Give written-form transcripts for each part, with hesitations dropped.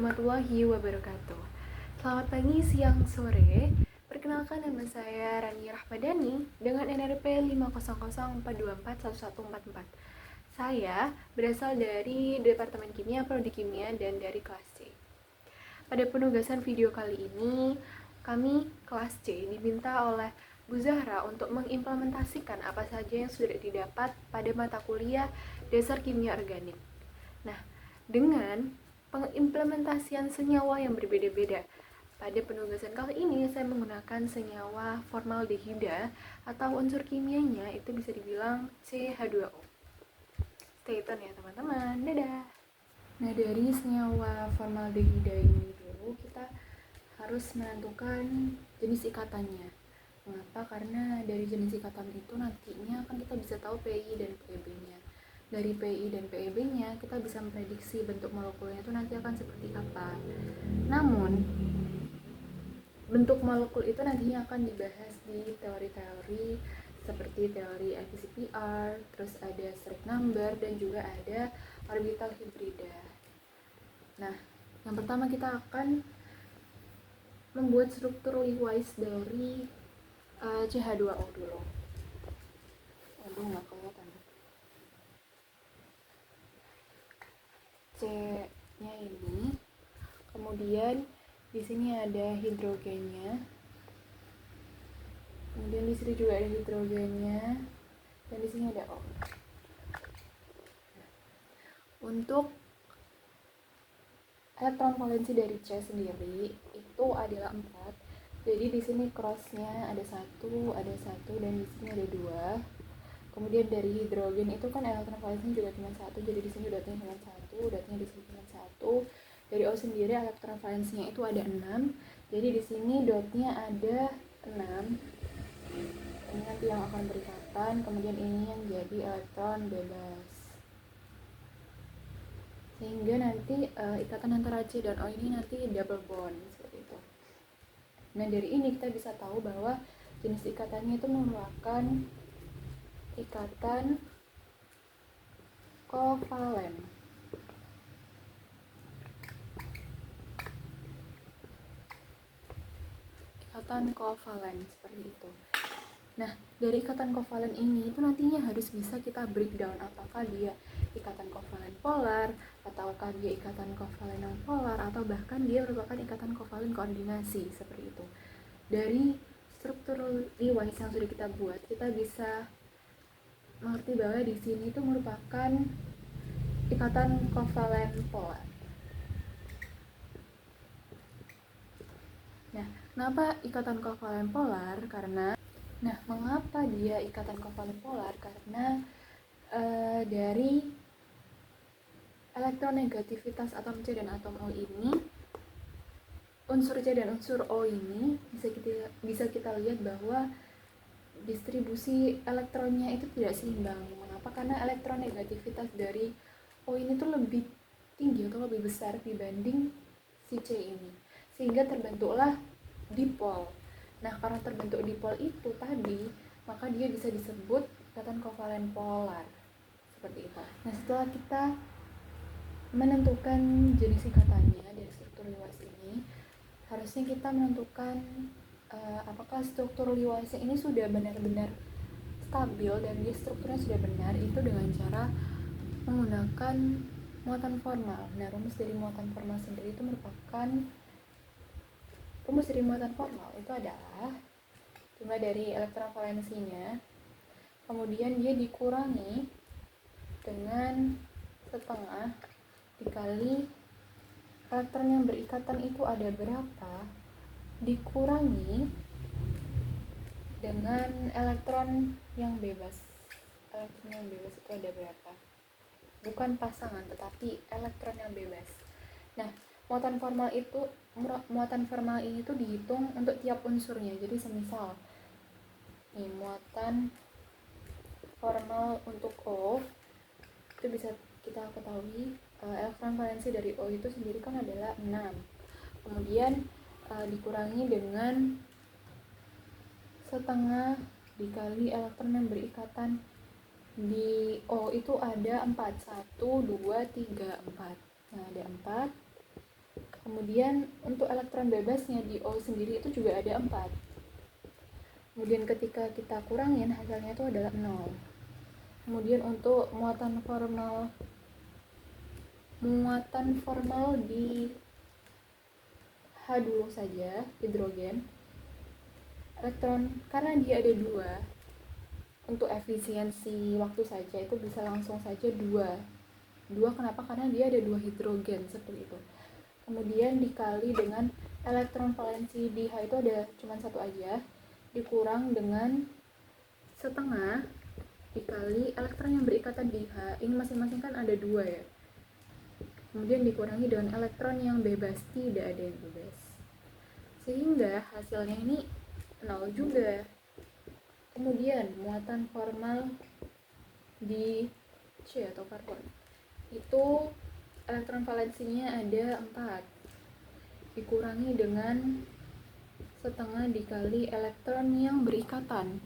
warahmatullahi wabarakatuh. Selamat pagi, siang, sore. Perkenalkan, nama saya Rani Rahmadani dengan NRP 50042411144. Saya berasal dari Departemen Kimia, Prodi Kimia, dan dari kelas C. Pada penugasan video kali ini, kami kelas C diminta oleh Bu Zahra untuk mengimplementasikan apa saja yang sudah didapat pada mata kuliah Dasar Kimia Organik. Nah, dengan pengimplementasian senyawa yang berbeda-beda. Pada penugasan kali ini saya menggunakan senyawa formaldehida atau unsur kimianya itu bisa dibilang CH2O. Stay tune ya teman-teman. Dadah. Nah, dari senyawa formaldehida ini dulu kita harus menentukan jenis ikatannya. Mengapa? Karena dari jenis ikatan itu nantinya kan kita bisa tahu PI dan PEB-nya. Dari PI dan PEB-nya kita bisa memprediksi bentuk molekulnya itu nanti akan seperti apa. Namun, bentuk molekul itu nantinya akan dibahas di teori-teori seperti teori FCPR, terus ada strict number, dan juga ada orbital hibrida. Nah, yang pertama kita akan membuat struktur Lewis dari CH2O dulu. Aduh, nggak kelihatan. C-nya ini, kemudian di sini ada hidrogennya, kemudian di sini juga ada hidrogennya, dan di sini ada O. Untuk elektron valensi dari C sendiri itu adalah 4. Jadi di sini crossnya ada 1, dan di sini ada 2. Kemudian dari hidrogen itu kan elektron valensinya juga cuma 1, jadi di sini dotnya cuma 1, dotnya di sini cuma 1. Dari O sendiri elektron valensinya itu ada 6. Jadi di sini dotnya ada 6. Ini nanti yang akan berikatan, kemudian ini yang jadi elektron bebas. Sehingga nanti ikatan antara C dan O ini nanti double bond seperti itu. Nah, dari ini kita bisa tahu bahwa jenis ikatannya itu merupakan ikatan kovalen. Ikatan kovalen seperti itu. Nah, dari ikatan kovalen ini itu nantinya harus bisa kita breakdown apakah dia ikatan kovalen polar, ataukah dia ikatan kovalen non polar, atau bahkan dia merupakan ikatan kovalen koordinasi seperti itu. Dari struktur Lewis yang sudah kita buat, kita bisa mengerti bahwa di sini itu merupakan ikatan kovalen polar. Nah, kenapa ikatan kovalen polar? Mengapa dia ikatan kovalen polar? Karena dari elektronegativitas atom C dan atom O ini, unsur C dan unsur O ini bisa kita lihat bahwa distribusi elektronnya itu tidak seimbang. Mengapa? Karena elektronegativitas dari O ini tuh lebih tinggi atau lebih besar dibanding si C ini, sehingga terbentuklah dipol. Nah, karena terbentuk dipol itu tadi, maka dia bisa disebut ikatan kovalen polar seperti itu. Nah, setelah kita menentukan jenis ikatannya dari struktur Lewis ini, harusnya kita menentukan apakah struktur Lewis ini sudah benar-benar stabil dan dia strukturnya sudah benar, itu dengan cara menggunakan muatan formal. Nah, rumus dari muatan formal sendiri itu merupakan rumus dari muatan formal itu adalah jumlah dari elektron valensinya, kemudian dia dikurangi dengan setengah dikali elektron yang berikatan itu ada berapa, dikurangi dengan elektron yang bebas. Elektron yang bebas itu ada berapa? Bukan pasangan, tetapi elektron yang bebas. Nah, muatan formal ini tuh dihitung untuk tiap unsurnya. Jadi semisal nih, muatan formal untuk O itu bisa kita ketahui elektron valensi dari O itu sendiri kan adalah 6. Kemudian dikurangi dengan setengah dikali elektron yang berikatan di O itu ada 4. 1, 2, 3, 4. Nah, ada 4. Kemudian untuk elektron bebasnya di O sendiri itu juga ada 4. Kemudian ketika kita kurangin, hasilnya itu adalah 0. Kemudian untuk muatan formal di H dulu saja, hidrogen. Elektron, karena dia ada 2, untuk efisiensi waktu saja itu bisa langsung saja 2. Kenapa? Karena dia ada 2 hidrogen, seperti itu. Kemudian dikali dengan elektron valensi di H itu ada cuma 1 aja, dikurang dengan setengah dikali elektron yang berikatan di H. Ini masing-masing kan ada 2 ya. Kemudian dikurangi dengan elektron yang bebas, tidak ada yang bebas. Sehingga hasilnya ini 0 juga. Kemudian muatan formal di C atau karbon itu elektron valensinya ada 4, dikurangi dengan setengah dikali elektron yang berikatan.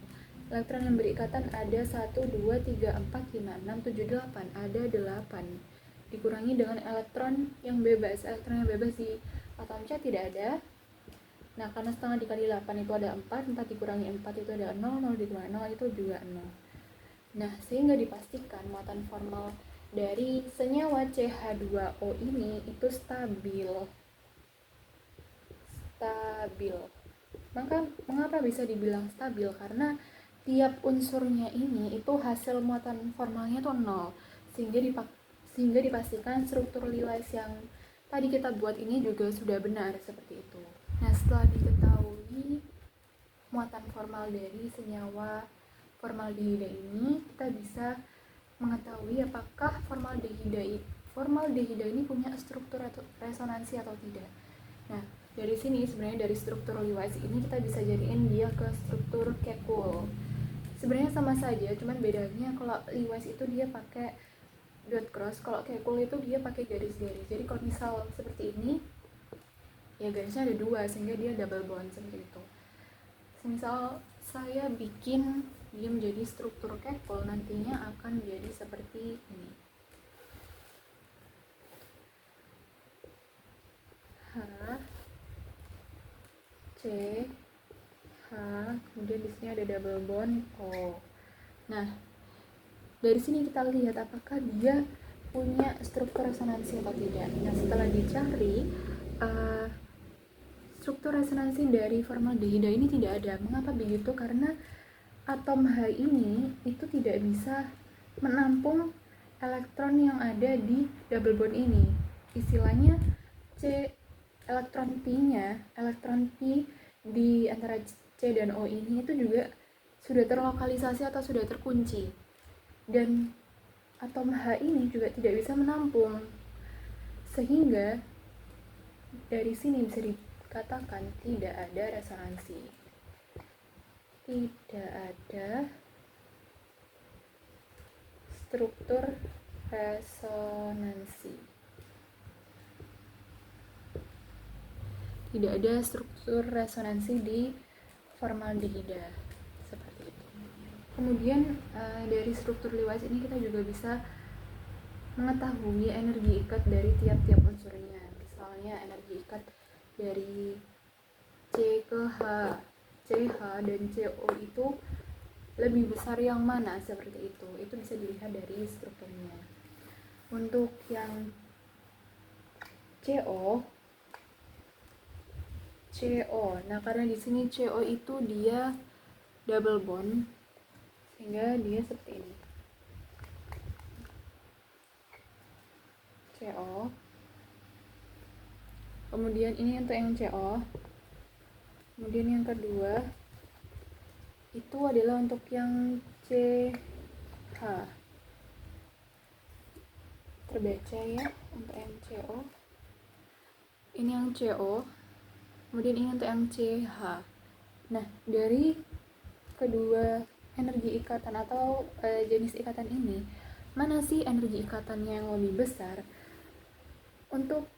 Elektron yang berikatan ada 1, 2, 3, 4, 5, 6, 7, 8, ada 8, dikurangi dengan elektron yang bebas. Elektron yang bebas di atom C tidak ada. Nah, karena setengah dikali 8 itu ada 4, 4 dikurangi 4 itu ada 0, 0 dikurangi 0 itu juga 0. Nah, sehingga dipastikan muatan formal dari senyawa CH2O ini itu stabil. Mengapa bisa dibilang stabil? Karena tiap unsurnya ini itu hasil muatan formalnya itu 0. Sehingga dipastikan struktur Lewis yang tadi kita buat ini juga sudah benar seperti itu. Nah, setelah diketahui muatan formal dari senyawa formaldehida ini, kita bisa mengetahui apakah formaldehida ini punya struktur resonansi atau tidak. Nah, dari sini sebenarnya dari struktur Lewis ini kita bisa jadiin dia ke struktur Kekulé. Sebenarnya sama saja, cuman bedanya kalau Lewis itu dia pakai dot cross, kalau Kekulé itu dia pakai garis-garis. Jadi kalau misal seperti ini, ya garisnya ada 2 sehingga dia double bond seperti itu. Misal saya bikin dia menjadi struktur Kekulé, nantinya akan menjadi seperti ini. H, C, H, kemudian di sini ada double bond O. Nah, dari sini kita lihat apakah dia punya struktur resonansi atau tidak. Nah, setelah dicari, struktur resonansi dari formaldehida ini tidak ada. Mengapa begitu? Karena atom H ini itu tidak bisa menampung elektron yang ada di double bond ini. Istilahnya elektron P di antara C dan O ini itu juga sudah terlokalisasi atau sudah terkunci. Dan atom H ini juga tidak bisa menampung. Sehingga dari sini bisa dikatakan tidak ada resonansi. Tidak ada struktur resonansi. Tidak ada struktur resonansi di formaldehida seperti itu. Kemudian dari struktur Lewis ini kita juga bisa mengetahui energi ikat dari tiap-tiap unsurnya. Misalnya energi ikat dari C ke H, CH dan CO itu lebih besar yang mana, seperti itu. Itu bisa dilihat dari strukturnya. Untuk yang CO, nah karena di sini CO itu dia double bond, sehingga dia seperti ini. CO. Kemudian ini untuk yang CO. Kemudian yang kedua itu adalah untuk yang CH. Terbaca ya untuk yang CO. Ini yang CO. Kemudian ini untuk yang CH. Nah, dari kedua energi ikatan atau jenis ikatan ini, mana sih energi ikatannya yang lebih besar? Untuk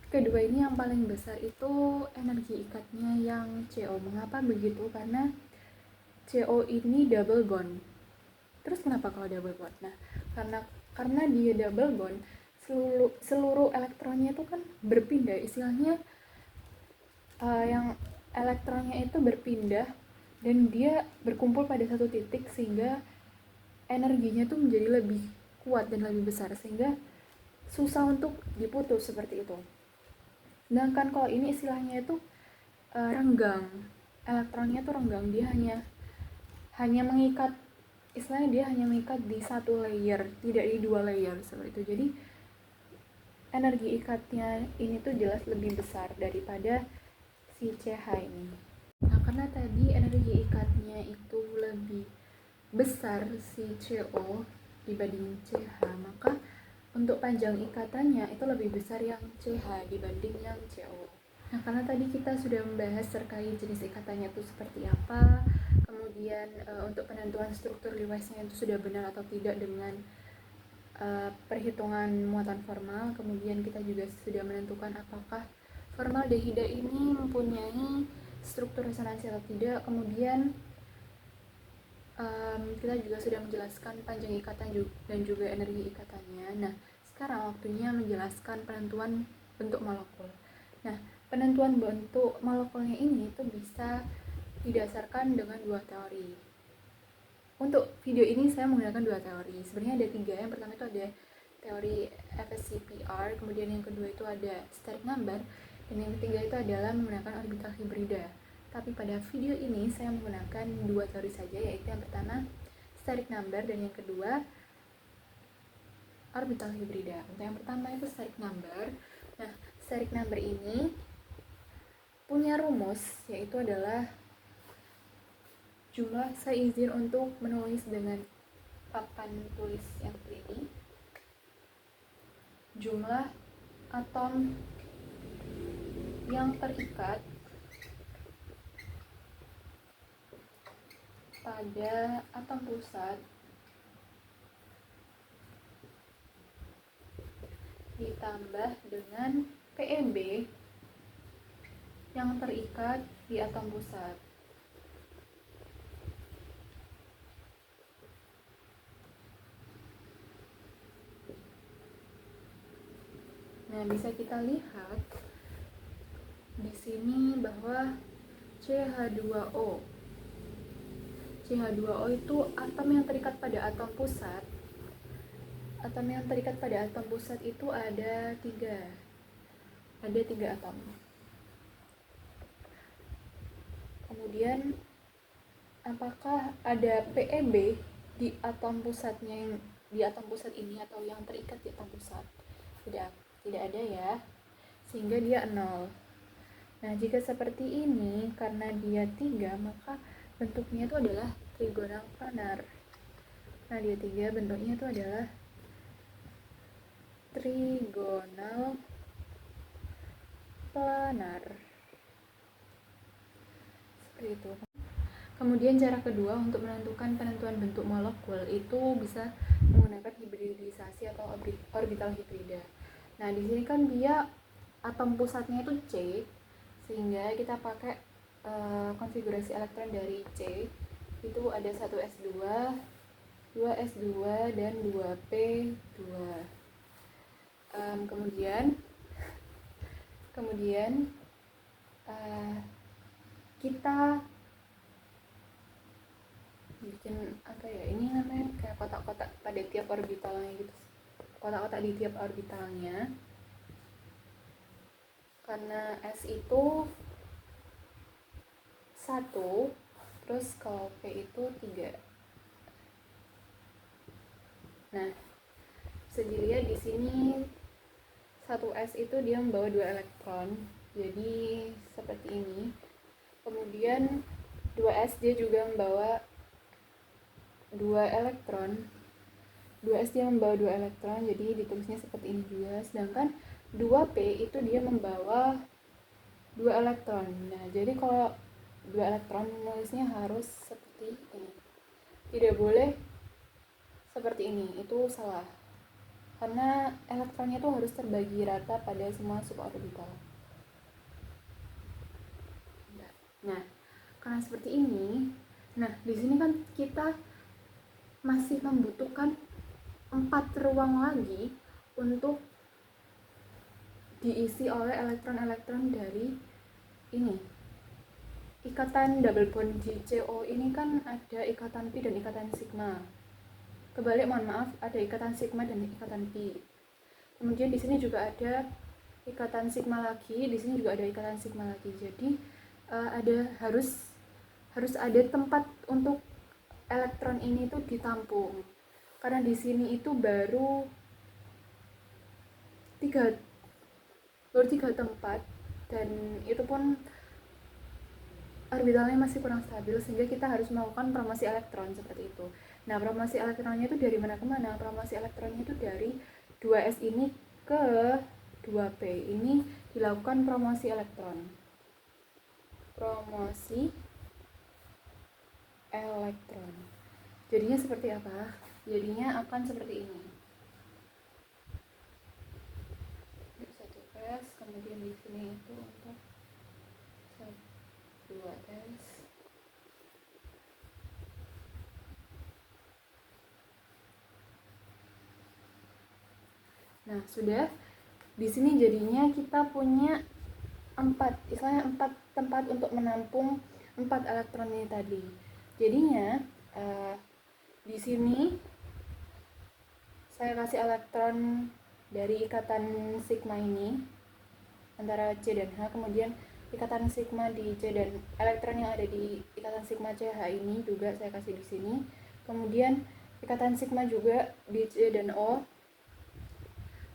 kedua ini yang paling besar itu energi ikatnya yang CO. Mengapa begitu? Karena CO ini double bond. Terus kenapa kalau double bond? Nah, karena dia double bond, seluruh elektronnya itu kan berpindah, istilahnya yang elektronnya itu berpindah dan dia berkumpul pada satu titik sehingga energinya tuh menjadi lebih kuat dan lebih besar sehingga susah untuk diputus seperti itu. Sedangkan kalau ini istilahnya itu renggang, elektronnya tuh renggang, dia hanya mengikat, istilahnya dia hanya mengikat di satu layer, tidak di dua layer seperti itu. Jadi energi ikatnya ini tuh jelas lebih besar daripada si CH ini. Nah, karena tadi energi ikatnya itu lebih besar si CO dibanding CH, maka untuk panjang ikatannya itu lebih besar yang CH dibanding yang CO. Nah, karena tadi kita sudah membahas terkait jenis ikatannya itu seperti apa, kemudian untuk penentuan struktur Lewesnya itu sudah benar atau tidak dengan perhitungan muatan formal, kemudian kita juga sudah menentukan apakah formaldehida ini mempunyai struktur resonansi atau tidak, kemudian kita juga sudah menjelaskan panjang ikatan dan juga energi ikatannya. Nah, sekarang waktunya menjelaskan penentuan bentuk molekul. Nah, penentuan bentuk molekulnya ini itu bisa didasarkan dengan dua teori. Untuk video ini saya menggunakan dua teori. Sebenarnya ada tiga. Yang pertama itu ada teori FSCPR, kemudian yang kedua itu ada steric number, dan yang ketiga itu adalah menggunakan orbital hibrida. Tapi pada video ini saya menggunakan dua teori saja, yaitu yang pertama steric number dan yang kedua orbital hibrida. Untuk yang pertama itu steric number. Nah, steric number ini punya rumus, yaitu adalah jumlah, saya izin untuk menulis dengan papan tulis yang ini, jumlah atom yang terikat pada atom pusat ditambah dengan PMB yang terikat di atom pusat. Nah, bisa kita lihat di sini bahwa CH2O. CH2O itu atom yang terikat pada atom pusat. Atom yang terikat pada atom pusat itu ada tiga atom. Kemudian apakah ada PMB di atom pusatnya, di atom pusat ini atau yang terikat di atom pusat? Tidak ada ya, sehingga dia 0. Nah, jika seperti ini, karena dia 3, maka bentuknya itu adalah trigonal planar. Nah, dia 3, bentuknya itu adalah trigonal planar. Seperti itu. Kemudian cara kedua untuk menentukan penentuan bentuk molekul itu bisa menggunakan hibridisasi atau orbital hibrida. Nah, di sini kan dia atom pusatnya itu C, sehingga kita pakai konfigurasi elektron dari C. Itu ada 1s2, 2s2 dan 2p2. Kemudian kita bikin apa ya, ini namanya kayak kotak-kotak pada tiap orbitalnya gitu, kotak-kotak di tiap orbitalnya, karena S itu 1, terus kalau P itu 3. Nah, bisa dilihat di sini 1S itu dia membawa 2 elektron, jadi seperti ini. Kemudian 2S dia juga membawa 2 elektron. 2S dia membawa 2 elektron, jadi ditulisnya seperti ini juga. Sedangkan 2P itu dia membawa 2 elektron. Nah, jadi kalau 2 elektron nulisnya harus seperti ini. Tidak boleh seperti ini, itu salah. Karena elektronnya itu harus terbagi rata pada semua suborbital. Nah, karena seperti ini, nah di sini kan kita masih membutuhkan 4 ruang lagi untuk diisi oleh elektron-elektron dari ini. Ikatan double bond di CO ini kan ada ikatan pi dan ikatan sigma. Kebalik, mohon maaf, ada ikatan sigma dan ikatan pi. Kemudian di sini juga ada ikatan sigma lagi, di sini juga ada ikatan sigma lagi. Jadi harus ada tempat untuk elektron ini tuh ditampung. Karena di sini itu baru tiga tempat, dan itu pun orbitalnya masih kurang stabil, sehingga kita harus melakukan promosi elektron seperti itu. Nah, promosi elektronnya itu dari mana ke mana? Promosi elektronnya itu dari 2s ini ke 2p. Ini dilakukan promosi elektron. Promosi elektron. Jadinya seperti apa? Jadinya akan seperti ini. 1s, kemudian di sini itu untuk 2s. Nah, sudah. Di sini jadinya kita punya 4 tempat untuk menampung 4 elektron ini tadi. Jadinya di sini saya kasih elektron dari ikatan sigma ini antara C dan H, kemudian ikatan sigma di C dan elektron yang ada di ikatan sigma CH ini juga saya kasih di sini. Kemudian ikatan sigma juga di C dan O.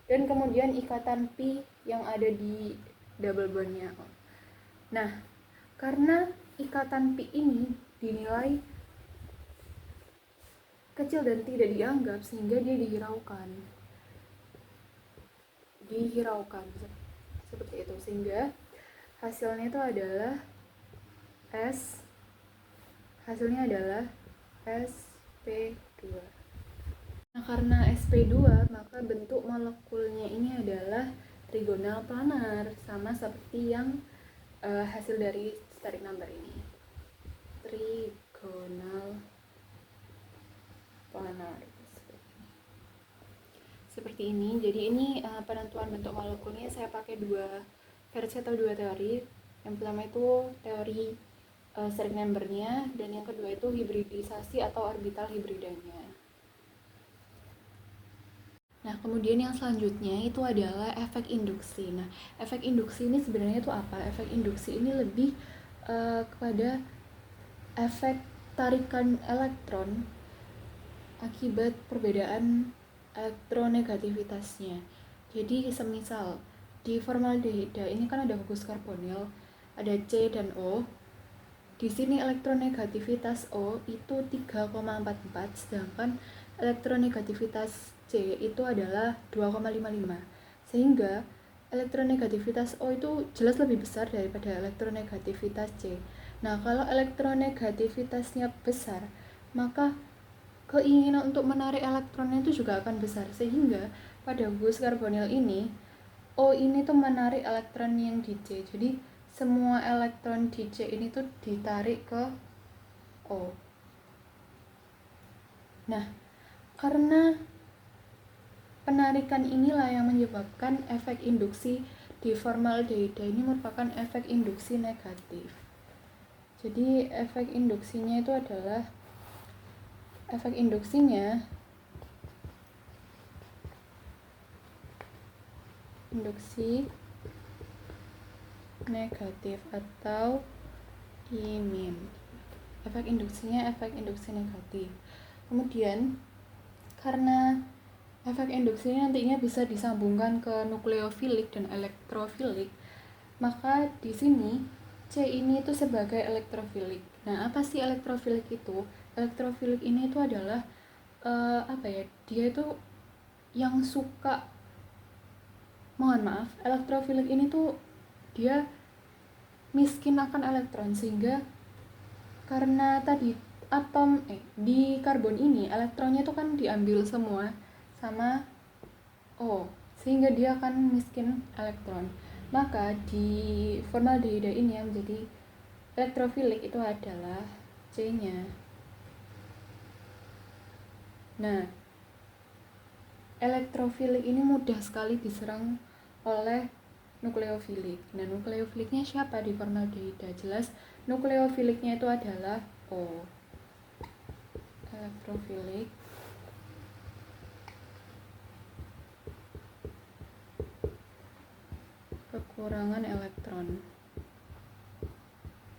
Dan kemudian ikatan pi yang ada di double bondnya. Nah, karena ikatan pi ini dinilai kecil dan tidak dianggap, sehingga dia dihiraukan seperti itu, sehingga hasilnya itu adalah sp2. Nah, karena sp2, maka bentuk molekulnya ini adalah trigonal planar, sama seperti yang hasil dari steric number ini. Trigonal planar seperti ini. Jadi ini penentuan bentuk molekulnya saya pakai 2 versi atau 2 teori. Yang pertama itu teori steric numbernya, dan yang kedua itu hibridisasi atau orbital hibridanya. Nah, kemudian yang selanjutnya itu adalah efek induksi. Nah, efek induksi ini sebenarnya itu apa? Efek induksi ini lebih kepada efek tarikan elektron akibat perbedaan elektronegativitasnya. Jadi, semisal di formaldehida ini kan ada gugus karbonil, ada C dan O. Di sini elektronegativitas O itu 3,44, sedangkan elektronegativitas C itu adalah 2,55. Sehingga elektronegativitas O itu jelas lebih besar daripada elektronegativitas C. Nah, kalau elektronegativitasnya besar, maka keinginan untuk menarik elektronnya itu juga akan besar, sehingga pada gugus karbonil ini O ini tuh menarik elektron yang di C. Jadi semua elektron di C ini tuh ditarik ke O. Nah, karena penarikan inilah yang menyebabkan efek induksi di formaldehida ini merupakan efek induksi negatif. Jadi efek induksinya itu adalah induksi negatif atau imin. Efek induksinya efek induksi negatif. Kemudian karena efek induksi ini nantinya bisa disambungkan ke nukleofilik dan elektrofilik, maka di sini C ini itu sebagai elektrofilik. Nah, apa sih elektrofilik itu? Elektrofilik ini itu adalah dia itu yang suka, elektrofilik ini tuh dia miskin akan elektron, sehingga karena tadi atom di karbon ini elektronnya itu kan diambil semua sama O, sehingga dia akan miskin elektron. Maka di formaldehida ini yang menjadi elektrofilik itu adalah C-nya. Nah, elektrofilik ini mudah sekali diserang oleh nukleofilik. Nah, nukleofiliknya siapa di formaldehida? Jelas nukleofiliknya itu adalah O. Elektrofilik. Kekurangan elektron.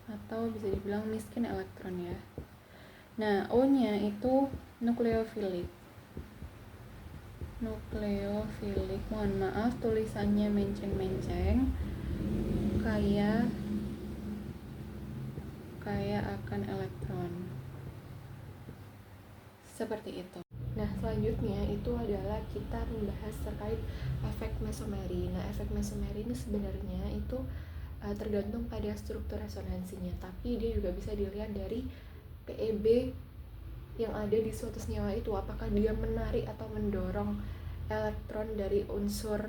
Atau bisa dibilang miskin elektron ya. Nah, O-nya itu nukleofilik. Nukleofilik, mohon maaf tulisannya menceng-menceng, kaya akan elektron. Seperti itu. Nah, selanjutnya itu adalah kita membahas terkait efek mesomeri. Nah, efek mesomeri ini sebenarnya itu tergantung pada struktur resonansinya, tapi dia juga bisa dilihat dari PEB yang ada di suatu senyawa itu, apakah dia menarik atau mendorong elektron dari unsur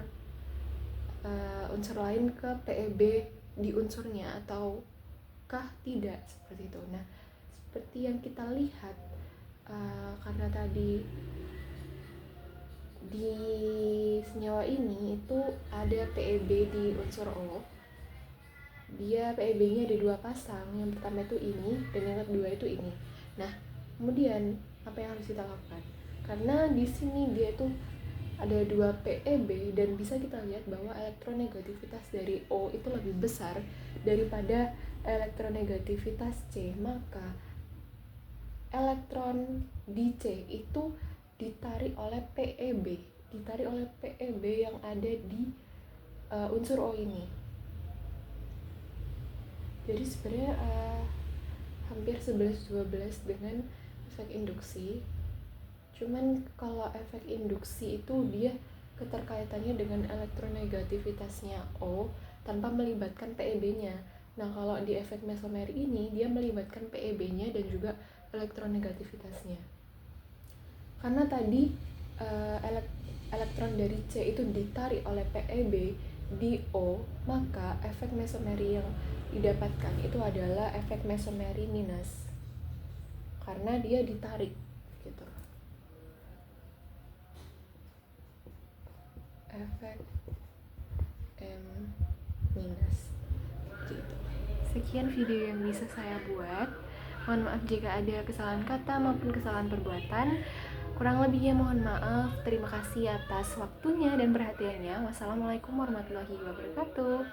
lain ke PEB di unsurnya ataukah tidak, seperti itu. Nah, seperti yang kita lihat, karena tadi di senyawa ini itu ada PEB di unsur O, dia PEB-nya ada 2 pasang, yang pertama itu ini dan yang kedua itu ini. Nah, kemudian apa yang harus kita lakukan? Karena di sini dia itu ada 2 PEB dan bisa kita lihat bahwa elektronegativitas dari O itu lebih besar daripada elektronegativitas C, maka elektron di C itu ditarik oleh PEB yang ada di unsur O ini. Jadi sebenarnya hampir 11-12 dengan efek induksi. Cuman kalau efek induksi itu dia keterkaitannya dengan elektronegativitasnya O tanpa melibatkan PEB-nya. Nah, kalau di efek mesomeri ini dia melibatkan PEB-nya dan juga elektronegativitasnya. Karena tadi elektron dari C itu ditarik oleh PEB di O, maka efek mesomeri yang didapatkan itu adalah efek mesomeri minus, karena dia ditarik gitu. Efek M minus gitu. Sekian video yang bisa saya buat. Mohon maaf jika ada kesalahan kata maupun kesalahan perbuatan. Kurang lebihnya mohon maaf. Terima kasih atas waktunya dan perhatiannya. Wassalamualaikum warahmatullahi wabarakatuh.